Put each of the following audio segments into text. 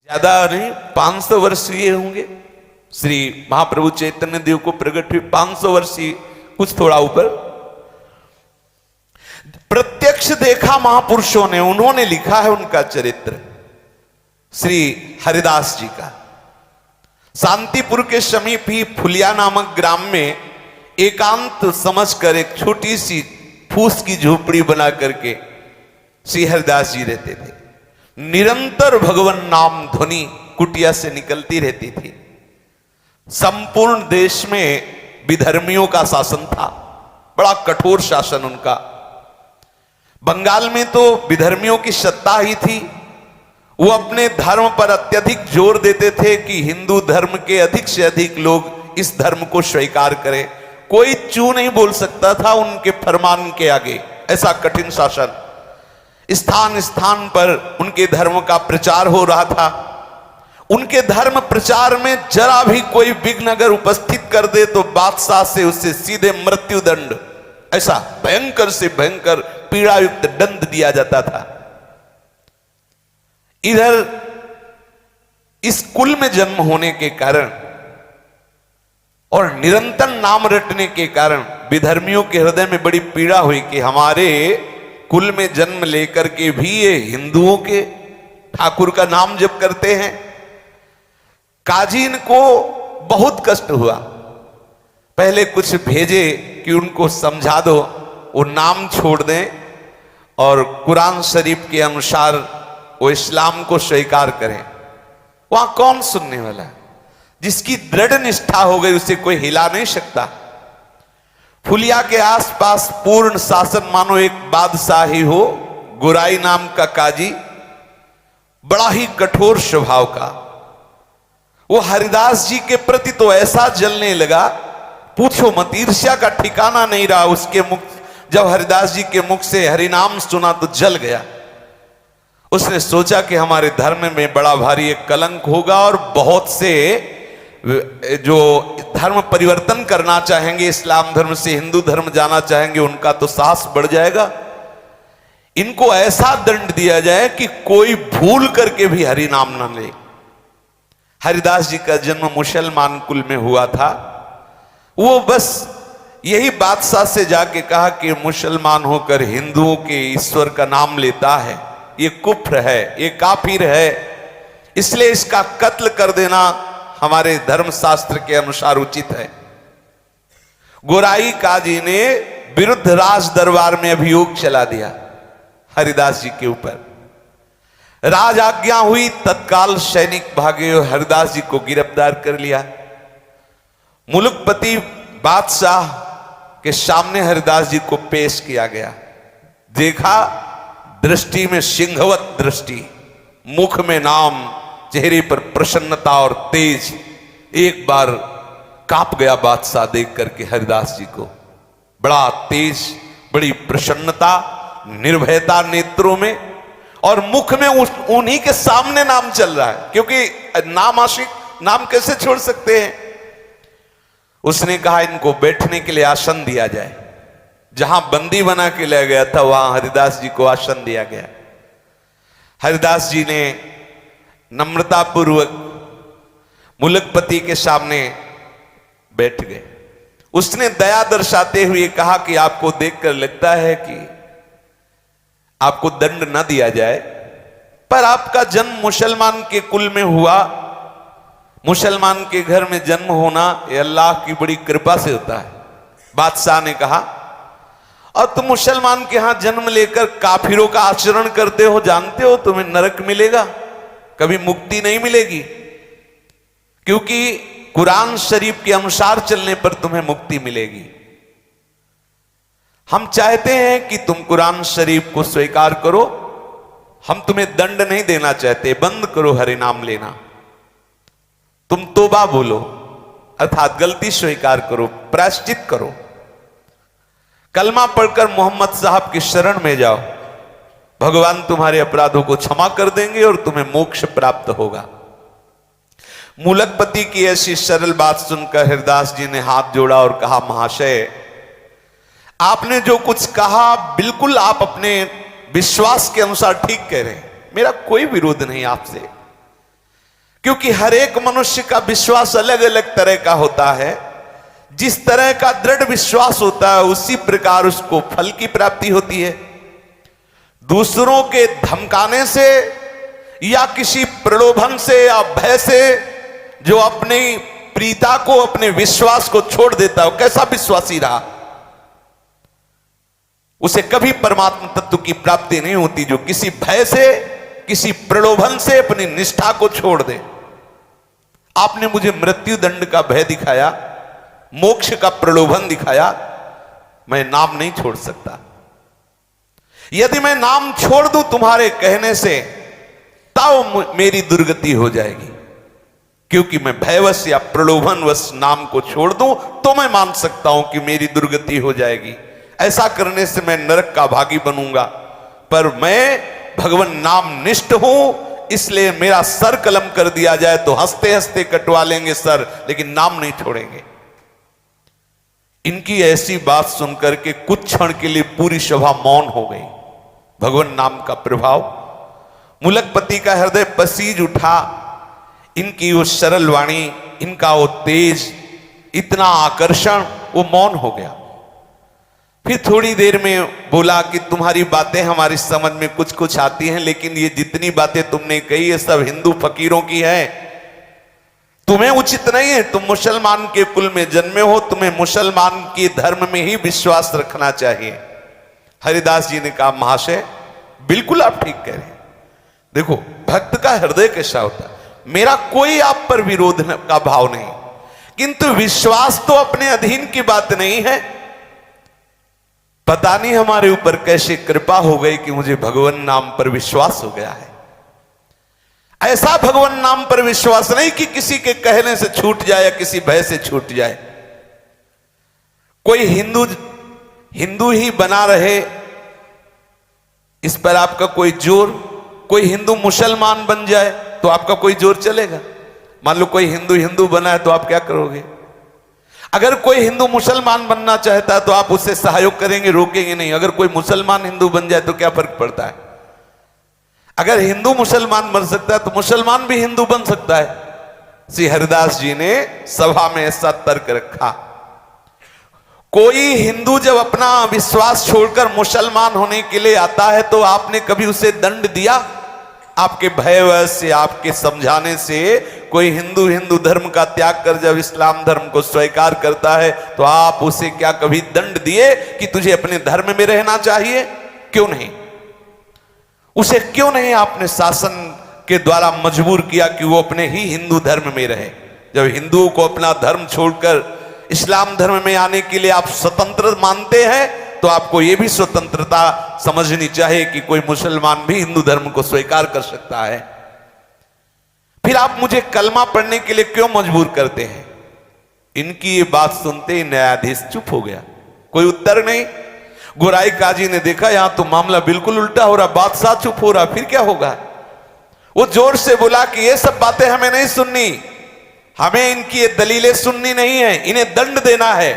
ज्यादा नहीं, 500 वर्षीय होंगे। श्री महाप्रभु चैतन्य देव को प्रकट हुए 500 वर्षीय, कुछ थोड़ा ऊपर। प्रत्यक्ष देखा महापुरुषों ने, उन्होंने लिखा है उनका चरित्र, श्री हरिदास जी का। शांतिपुर के समीप ही फुलिया नामक ग्राम में एकांत समझकर एक छोटी सी फूस की झोपड़ी बना करके श्री हरिदास जी रहते थे। निरंतर भगवान नाम ध्वनि कुटिया से निकलती रहती थी। संपूर्ण देश में विधर्मियों का शासन था, बड़ा कठोर शासन उनका। बंगाल में तो विधर्मियों की सत्ता ही थी। वो अपने धर्म पर अत्यधिक जोर देते थे कि हिंदू धर्म के अधिक से अधिक लोग इस धर्म को स्वीकार करें। कोई चू नहीं बोल सकता था उनके फरमान के आगे, ऐसा कठिन शासन। स्थान स्थान पर उनके धर्म का प्रचार हो रहा था। उनके धर्म प्रचार में जरा भी कोई विघ्न अगर उपस्थित कर दे तो बादशाह से उससे सीधे मृत्यु दंड, ऐसा भयंकर से भयंकर पीड़ायुक्त दंड दिया जाता था। इधर इस कुल में जन्म होने के कारण और निरंतर नाम रटने के कारण विधर्मियों के हृदय में बड़ी पीड़ा हुई कि हमारे कुल में जन्म लेकर के भी ये हिंदुओं के ठाकुर का नाम जप करते हैं। काजी को बहुत कष्ट हुआ। पहले कुछ भेजे कि उनको समझा दो, वो नाम छोड़ दें और कुरान शरीफ के अनुसार वो इस्लाम को स्वीकार करें। वहां कौन सुनने वाला है? जिसकी दृढ़ निष्ठा हो गई उसे कोई हिला नहीं सकता। फुलिया के आसपास पूर्ण शासन मानो एक बादशाह ही हो। गुराई नाम का काजी, बड़ा ही कठोर स्वभाव का। वो हरिदास जी के प्रति तो ऐसा जलने लगा, पूछो मत, ईर्ष्या का ठिकाना नहीं रहा उसके मुख। जब हरिदास जी के मुख से हरिनाम सुना तो जल गया। उसने सोचा कि हमारे धर्म में बड़ा भारी एक कलंक होगा और बहुत से जो धर्म परिवर्तन करना चाहेंगे, इस्लाम धर्म से हिंदू धर्म जाना चाहेंगे, उनका तो साहस बढ़ जाएगा। इनको ऐसा दंड दिया जाए कि कोई भूल करके भी हरि नाम ना ले। हरिदास जी का जन्म मुसलमान कुल में हुआ था। वो बस यही बादशाह से जाके कहा कि मुसलमान होकर हिंदुओं के ईश्वर का नाम लेता है, ये कुफ्र है, ये काफिर है, इसलिए इसका कत्ल कर देना हमारे धर्म शास्त्र के अनुसार उचित है। गोराई काजी ने विरुद्ध राज दरबार में अभियोग चला दिया हरिदास जी के ऊपर। राज आज्ञा हुई, तत्काल सैनिक भागे और हरिदास जी को गिरफ्तार कर लिया। मुलुकपति बादशाह के सामने हरिदास जी को पेश किया गया। देखा, दृष्टि में सिंहवत दृष्टि, मुख में नाम, चेहरे पर प्रसन्नता और तेज। एक बार कांप गया बादशाह देख करके हरिदास जी को। बड़ा तेज, बड़ी प्रसन्नता, निर्भयता नेत्रों में, और मुख में उन्हीं के सामने नाम चल रहा है, क्योंकि नाम आशिक नाम कैसे छोड़ सकते हैं। उसने कहा इनको बैठने के लिए आसन दिया जाए। जहां बंदी बना के ले गया था वहां हरिदास जी को आसन दिया गया। हरिदास जी ने नम्रतापूर्वक मुलकपति के सामने बैठ गए। उसने दया दर्शाते हुए कहा कि आपको देखकर लगता है कि आपको दंड न दिया जाए, पर आपका जन्म मुसलमान के कुल में हुआ। मुसलमान के घर में जन्म होना ये अल्लाह की बड़ी कृपा से होता है। बादशाह ने कहा, और तुम मुसलमान के यहां जन्म लेकर काफिरों का आचरण करते हो, जानते हो तुम्हें नरक मिलेगा, कभी मुक्ति नहीं मिलेगी, क्योंकि कुरान शरीफ के अनुसार चलने पर तुम्हें मुक्ति मिलेगी। हम चाहते हैं कि तुम कुरान शरीफ को स्वीकार करो, हम तुम्हें दंड नहीं देना चाहते, बंद करो हरि नाम लेना, तुम तौबा बोलो, अर्थात गलती स्वीकार करो, प्रायश्चित करो, कलमा पढ़कर मोहम्मद साहब की शरण में जाओ, भगवान तुम्हारे अपराधों को क्षमा कर देंगे और तुम्हें मोक्ष प्राप्त होगा। मुलकपति की ऐसी सरल बात सुनकर हरिदास जी ने हाथ जोड़ा और कहा, महाशय आपने जो कुछ कहा बिल्कुल आप अपने विश्वास के अनुसार ठीक कह रहे हैं, मेरा कोई विरोध नहीं आपसे, क्योंकि हर एक मनुष्य का विश्वास अलग अलग तरह का होता है। जिस तरह का दृढ़ विश्वास होता है उसी प्रकार उसको फल की प्राप्ति होती है। दूसरों के धमकाने से या किसी प्रलोभन से या भय से जो अपनी प्रीता को, अपने विश्वास को छोड़ देता है, कैसा विश्वासी रहा, उसे कभी परमात्मा तत्व की प्राप्ति नहीं होती। जो किसी भय से, किसी प्रलोभन से अपनी निष्ठा को छोड़ दे। आपने मुझे मृत्यु दंड का भय दिखाया, मोक्ष का प्रलोभन दिखाया, मैं नाम नहीं छोड़ सकता। यदि मैं नाम छोड़ दूं तुम्हारे कहने से, तब मेरी दुर्गति हो जाएगी। क्योंकि मैं भयवश या प्रलोभनवश नाम को छोड़ दूं तो मैं मान सकता हूं कि मेरी दुर्गति हो जाएगी। ऐसा करने से मैं नरक का भागी बनूंगा। पर मैं भगवान नाम निष्ठ हूं, इसलिए मेरा सर कलम कर दिया जाए तो हंसते हंसते कटवा लेंगे सर, लेकिन नाम नहीं छोड़ेंगे। इनकी ऐसी बात सुनकर के कुछ क्षण के लिए पूरी सभा मौन हो गई। भगवान नाम का प्रभाव, मुलकपति का हृदय पसीज उठा। इनकी वो सरल वाणी, इनका वो तेज, इतना आकर्षण, वो मौन हो गया। फिर थोड़ी देर में बोला कि तुम्हारी बातें हमारी समझ में कुछ कुछ आती हैं, लेकिन ये जितनी बातें तुमने कही ये सब हिंदू फकीरों की है, तुम्हें उचित नहीं है। तुम मुसलमान के कुल में जन्मे हो, तुम्हें मुसलमान के धर्म में ही विश्वास रखना चाहिए। हरिदास जी ने कहा, महाशय बिल्कुल आप ठीक कह रहे हैं। देखो भक्त का हृदय कैसा होता है, मेरा कोई आप पर विरोध का भाव नहीं, किंतु विश्वास तो अपने अधीन की बात नहीं है। पता नहीं हमारे ऊपर कैसे कृपा हो गई कि मुझे भगवान नाम पर विश्वास हो गया है। ऐसा भगवान नाम पर विश्वास नहीं कि किसी के कहने से छूट जाए या किसी भय से छूट जाए। कोई हिंदू ही बना रहे, इस पर आपका कोई जोर, कोई हिंदू मुसलमान बन जाए तो आपका कोई जोर चलेगा। मान लो कोई हिंदू बना है तो आप क्या करोगे? अगर कोई हिंदू मुसलमान बनना चाहता है तो आप उससे सहयोग करेंगे, रोकेंगे नहीं। अगर कोई मुसलमान हिंदू बन जाए तो क्या फर्क पड़ता है? अगर हिंदू मुसलमान बन सकता है तो मुसलमान भी हिंदू बन सकता है। श्री हरिदास जी ने सभा में ऐसा तर्क रखा। कोई हिंदू जब अपना विश्वास छोड़कर मुसलमान होने के लिए आता है तो आपने कभी उसे दंड दिया? आपके भयवश या आपके समझाने से कोई हिंदू धर्म का त्याग कर जब इस्लाम धर्म को स्वीकार करता है तो आप उसे क्या कभी दंड दिए कि तुझे अपने धर्म में रहना चाहिए? क्यों नहीं? उसे क्यों नहीं आपने शासन के द्वारा मजबूर किया कि वो अपने ही हिंदू धर्म में रहे? जब हिंदुओं को अपना धर्म छोड़कर इस्लाम धर्म में आने के लिए आप स्वतंत्र मानते हैं तो आपको यह भी स्वतंत्रता समझनी चाहिए कि कोई मुसलमान भी हिंदू धर्म को स्वीकार कर सकता है। फिर आप मुझे कलमा पढ़ने के लिए क्यों मजबूर करते हैं? इनकी ये बात सुनते ही न्यायाधीश चुप हो गया, कोई उत्तर नहीं। गोराई काजी ने देखा यहां तो मामला बिल्कुल उल्टा हो रहा, बादशाह चुप हो रहा, फिर क्या होगा? वो जोर से बोला कि ये सब बातें हमें नहीं सुननी, हमें इनकी ये दलीलें सुननी नहीं है, इन्हें दंड देना है।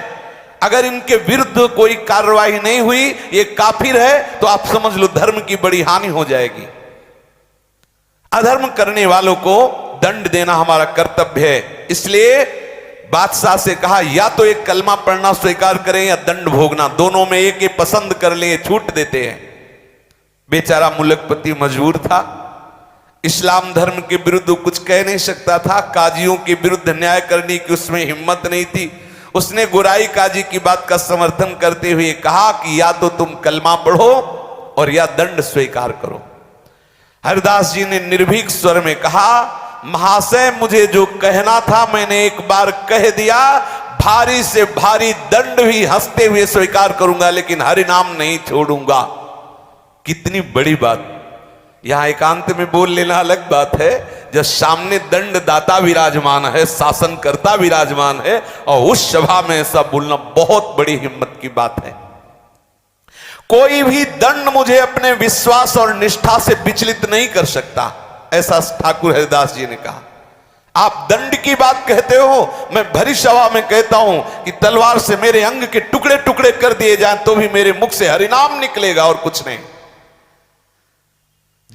अगर इनके विरुद्ध कोई कार्रवाई नहीं हुई, ये काफिर है, तो आप समझ लो धर्म की बड़ी हानि हो जाएगी। अधर्म करने वालों को दंड देना हमारा कर्तव्य है। इसलिए बादशाह से कहा या तो एक कलमा पढ़ना स्वीकार करें या दंड भोगना, दोनों में एक ही पसंद कर लें, छूट देते हैं। बेचारा मुलकपति मजबूर था, इस्लाम धर्म के विरुद्ध कुछ कह नहीं सकता था, काजियों के विरुद्ध न्याय करने की उसमें हिम्मत नहीं थी। उसने गोराई काजी की बात का समर्थन करते हुए कहा कि या तो तुम कलमा पढ़ो और या दंड स्वीकार करो। हरिदास जी ने निर्भीक स्वर में कहा, महाशय मुझे जो कहना था मैंने एक बार कह दिया, भारी से भारी दंड भी हंसते हुए स्वीकार करूंगा, लेकिन हरि नाम नहीं छोड़ूंगा। कितनी बड़ी बात! यहां एकांत में बोल लेना अलग बात है, जब सामने दंड दाता विराजमान है, शासनकर्ता विराजमान है, और उस सभा में ऐसा बोलना बहुत बड़ी हिम्मत की बात है। कोई भी दंड मुझे अपने विश्वास और निष्ठा से विचलित नहीं कर सकता, ऐसा ठाकुर हरिदास जी ने कहा। आप दंड की बात कहते हो, मैं भरी सभा में कहता हूं कि तलवार से मेरे अंग के टुकड़े टुकड़े कर दिए जाएं तो भी मेरे मुख से हरिनाम निकलेगा और कुछ नहीं।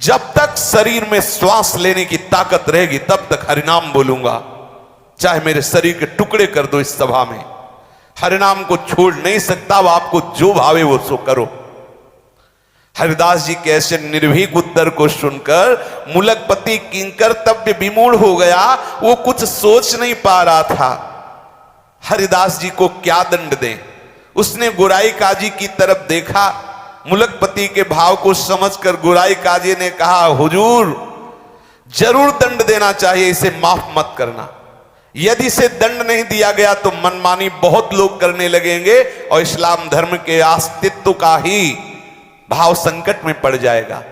जब तक शरीर में श्वास लेने की ताकत रहेगी तब तक हरिनाम बोलूंगा, चाहे मेरे शरीर के टुकड़े कर दो इस सभा में, हरिनाम को छोड़ नहीं सकता। अब आपको जो भावे वो सो करो। हरिदास जी के ऐसे निर्भीक उत्तर को सुनकर मुलकपति किंकर्तव्य विमूढ़ हो गया। वो कुछ सोच नहीं पा रहा था हरिदास जी को क्या दंड दें। उसने गुराई काजी की तरफ देखा। मुलकपति के भाव को समझकर गुराई काजी ने कहा, हुजूर जरूर दंड देना चाहिए, इसे माफ मत करना। यदि इसे दंड नहीं दिया गया तो मनमानी बहुत लोग करने लगेंगे और इस्लाम धर्म के अस्तित्व का ही भाव संकट में पड़ जाएगा।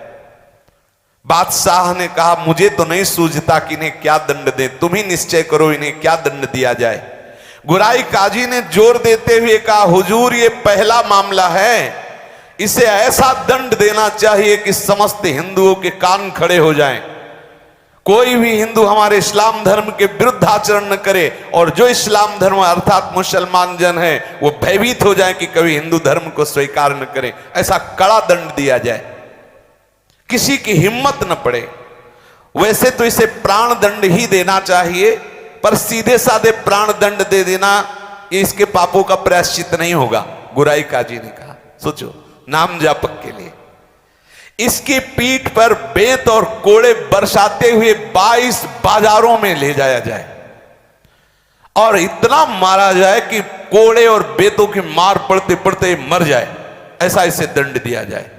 बादशाह ने कहा, मुझे तो नहीं सूझता कि इन्हें क्या दंड दें, तुम ही निश्चय करो इन्हें क्या दंड दिया जाए। गुराई काजी ने जोर देते हुए कहा, हुजूर ये पहला मामला है, इसे ऐसा दंड देना चाहिए कि समस्त हिंदुओं के कान खड़े हो जाएं। कोई भी हिंदू हमारे इस्लाम धर्म के विरुद्ध आचरण न करे और जो इस्लाम धर्म अर्थात मुसलमान जन है वो भयभीत हो जाए कि कभी हिंदू धर्म को स्वीकार न करें। ऐसा कड़ा दंड दिया जाए, किसी की हिम्मत न पड़े। वैसे तो इसे प्राण दंड ही देना चाहिए, पर सीधे साधे प्राण दंड दे देना ये इसके पापों का प्रायश्चित नहीं होगा। गुराई काजी ने कहा, सोचो नाम जापक के लिए इसकी पीठ पर बेंत और कोड़े बरसाते हुए 22 बाजारों में ले जाया जाए और इतना मारा जाए कि कोड़े और बेतों की मार पड़ते पड़ते मर जाए, ऐसा इसे दंड दिया जाए।